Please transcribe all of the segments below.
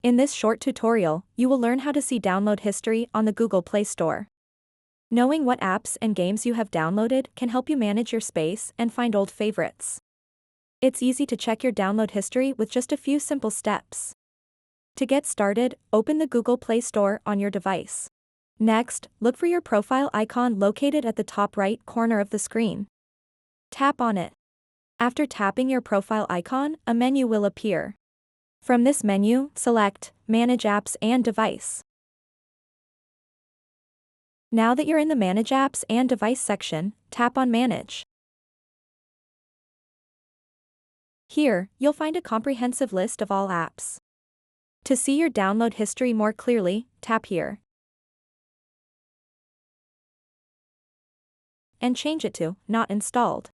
In this short tutorial, you will learn how to see download history on the Google Play Store. Knowing what apps and games you have downloaded can help you manage your space and find old favorites. It's easy to check your download history with just a few simple steps. To get started, open the Google Play Store on your device. Next, look for your profile icon located at the top right corner of the screen. Tap on it. After tapping your profile icon, a menu will appear. From this menu, select Manage Apps and Device. Now that you're in the Manage Apps and Device section, tap on Manage. Here, you'll find a comprehensive list of all apps. To see your download history more clearly, tap here. And change it to Not Installed.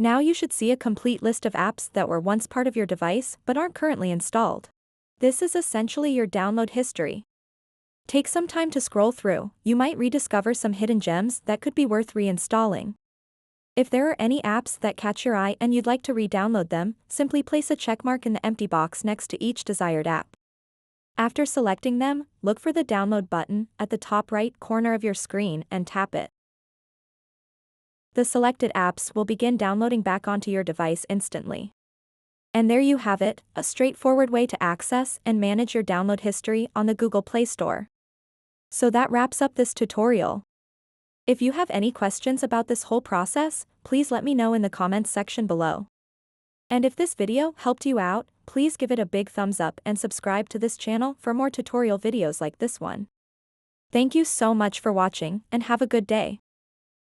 Now you should see a complete list of apps that were once part of your device but aren't currently installed. This is essentially your download history. Take some time to scroll through, you might rediscover some hidden gems that could be worth reinstalling. If there are any apps that catch your eye and you'd like to re-download them, simply place a checkmark in the empty box next to each desired app. After selecting them, look for the Download button at the top right corner of your screen and tap it. The selected apps will begin downloading back onto your device instantly. And there you have it, a straightforward way to access and manage your download history on the Google Play Store. So that wraps up this tutorial. If you have any questions about this whole process, please let me know in the comments section below. And if this video helped you out, please give it a big thumbs up and subscribe to this channel for more tutorial videos like this one. Thank you so much for watching and have a good day.